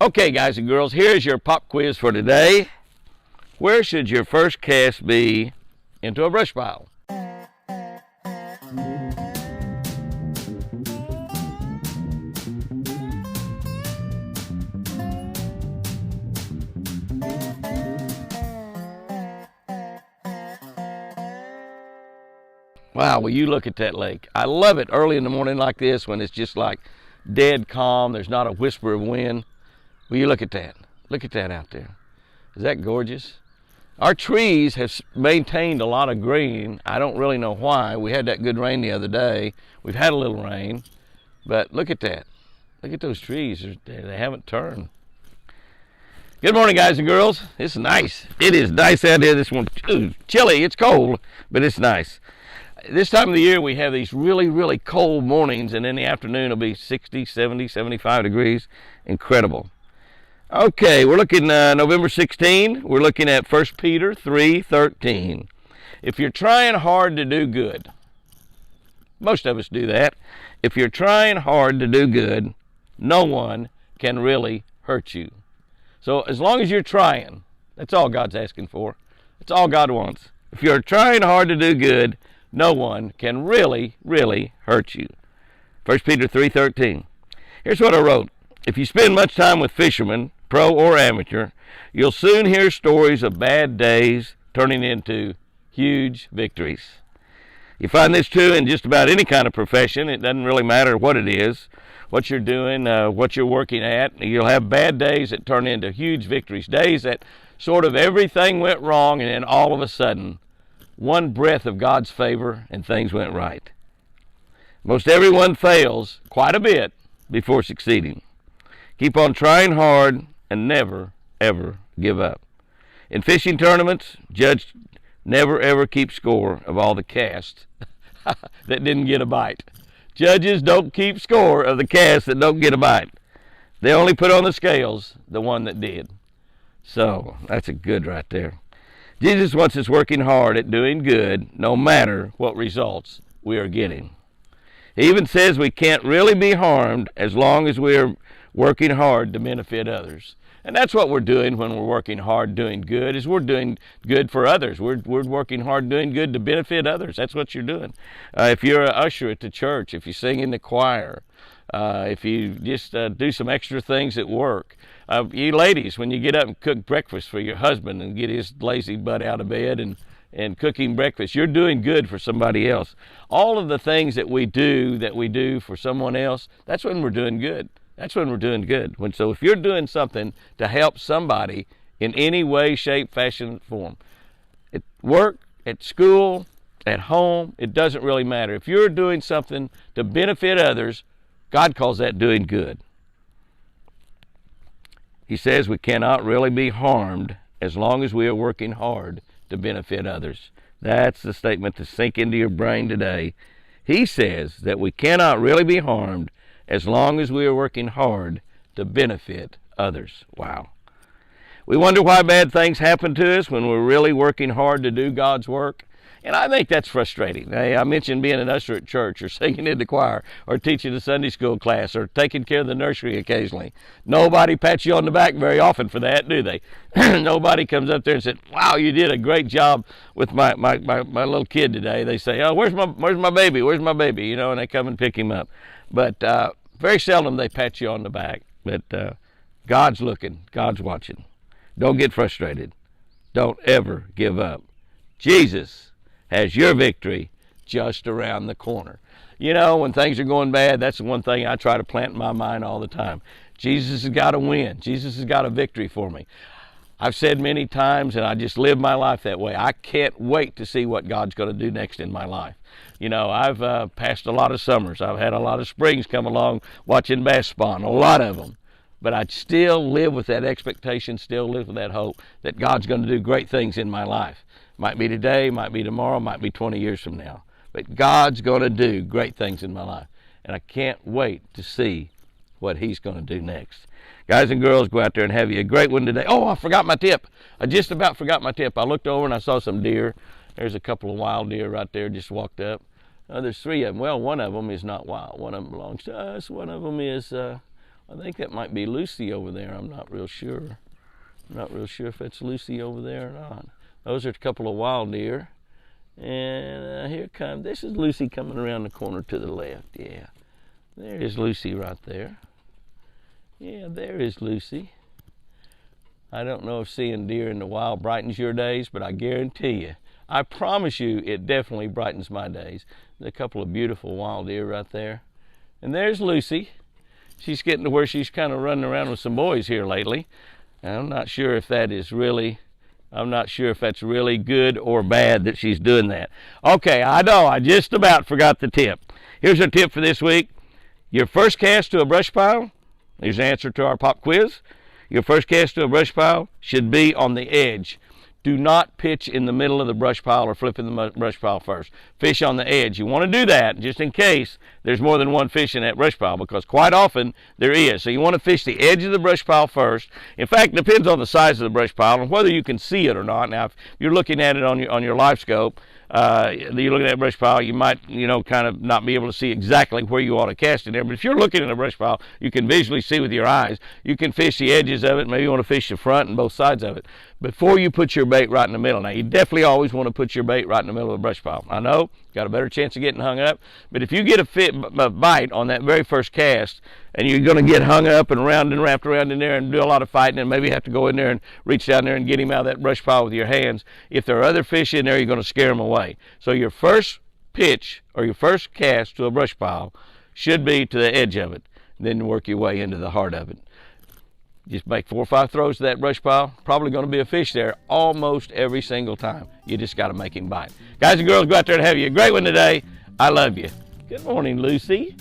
Okay, guys and girls, here's your pop quiz for today. Where should your first cast be into a brush pile? Wow, will you look at that lake? I love it early in the morning like this when it's just like dead calm. There's not a whisper of wind. Will you look at that? Look at that out there. Is that gorgeous? Our trees have maintained a lot of green. I don't really know why. We had that good rain the other day. We've had a little rain, but look at that. Look at those trees. They haven't turned. Good morning, guys and girls. It's nice. It is nice out here this morning. Ooh, chilly. It's cold, but it's nice. This time of the year, we have these really, really cold mornings, and in the afternoon, it'll be 60, 70, 75 degrees. Incredible. Okay, we're looking November 16. We're looking at 1 Peter 3:13. If you're trying hard to do good, most of us do that. If you're trying hard to do good, no one can really hurt you. So as long as you're trying, that's all God's asking for. That's all God wants. If you're trying hard to do good, no one can really, really hurt you. 1 Peter 3:13. Here's what I wrote. If you spend much time with fishermen, pro or amateur, you'll soon hear stories of bad days turning into huge victories. You find this true in just about any kind of profession. It doesn't really matter what it is, what you're doing, what you're working at. You'll have bad days that turn into huge victories, days that sort of everything went wrong, and then all of a sudden, one breath of God's favor and things went right. Most everyone fails quite a bit before succeeding. Keep on trying hard and never, ever give up. In fishing tournaments, judge never, ever keep score of all the casts that didn't get a bite. Judges don't keep score of the casts that don't get a bite. They only put on the scales the one that did. So, that's a good right there. Jesus wants us working hard at doing good no matter what results we are getting. He even says we can't really be harmed as long as we are working hard to benefit others. And that's what we're doing when we're working hard doing good, is we're doing good for others. We're working hard doing good to benefit others. That's what you're doing. If you're an usher at the church, if you sing in the choir, if you just do some extra things at work. You ladies, when you get up and cook breakfast for your husband and get his lazy butt out of bed and cook him breakfast, you're doing good for somebody else. All of the things that we do for someone else, that's when we're doing good. That's when we're doing good. So if you're doing something to help somebody in any way, shape, fashion, form, at work, at school, at home, it doesn't really matter. If you're doing something to benefit others, God calls that doing good. He says we cannot really be harmed as long as we are working hard to benefit others. That's the statement to sink into your brain today. He says that we cannot really be harmed as long as we are working hard to benefit others. Wow. We wonder why bad things happen to us when we're really working hard to do God's work. And I think that's frustrating. Hey, I mentioned being an usher at church, or singing in the choir, or teaching a Sunday school class, or taking care of the nursery occasionally. Nobody pats you on the back very often for that, do they? Nobody comes up there and says, "Wow, you did a great job with my little kid today." They say, "Oh, where's my baby? Where's my baby?" You know, and they come and pick him up. But very seldom they pat you on the back. But God's looking. God's watching. Don't get frustrated. Don't ever give up. Jesus has your victory just around the corner. You know, when things are going bad, that's the one thing I try to plant in my mind all the time. Jesus has got to win. Jesus has got a victory for me. I've said many times, and I just live my life that way, I can't wait to see what God's going to do next in my life. You know, I've passed a lot of summers. I've had a lot of springs come along watching bass spawn, a lot of them. But I still live with that expectation, still live with that hope that God's going to do great things in my life. Might be today, might be tomorrow, might be 20 years from now. But God's going to do great things in my life. And I can't wait to see what He's going to do next. Guys and girls, go out there and have you a great one today. Oh, I forgot my tip. I just about forgot my tip. I looked over and I saw some deer. There's a couple of wild deer right there, just walked up. There's three of them. Well, one of them is not wild. One of them belongs to us. One of them is I think that might be Lucy over there. I'm not real sure. I'm not real sure if that's Lucy over there or not. Those are a couple of wild deer. And this is Lucy coming around the corner to the left. Yeah, there is Lucy right there. Yeah, there is Lucy. I don't know if seeing deer in the wild brightens your days, but I guarantee you, I promise you, it definitely brightens my days. There's a couple of beautiful wild deer right there. And there's Lucy. She's getting to where she's kind of running around with some boys here lately. And I'm not sure if that's really good or bad that she's doing that. Okay, I know, I just about forgot the tip. Here's our tip for this week. Your first cast to a brush pile, here's the answer to our pop quiz. Your first cast to a brush pile should be on the edge. Do not pitch in the middle of the brush pile or flip in the brush pile first. Fish on the edge. You want to do that just in case there's more than one fish in that brush pile, because quite often there is. So you want to fish the edge of the brush pile first. In fact, it depends on the size of the brush pile and whether you can see it or not. Now, if you're looking at it on your live scope, you're looking at that brush pile, you might, kind of not be able to see exactly where you ought to cast in there. But if you're looking at a brush pile, you can visually see with your eyes. You can fish the edges of it. Maybe you want to fish the front and both sides of it before you put your bait right in the middle. Now, you definitely always want to put your bait right in the middle of the brush pile. I know, got a better chance of getting hung up. But if you get a bite on that very first cast, and you're going to get hung up and wrapped around in there and do a lot of fighting, and maybe have to go in there and reach down there and get him out of that brush pile with your hands, if there are other fish in there, you're going to scare them away. So your first pitch or your first cast to a brush pile should be to the edge of it. Then work your way into the heart of it. Just make 4 or 5 throws to that brush pile. Probably going to be a fish there almost every single time. You just got to make him bite. Guys and girls, go out there and have you a great one today. I love you. Good morning, Lucy.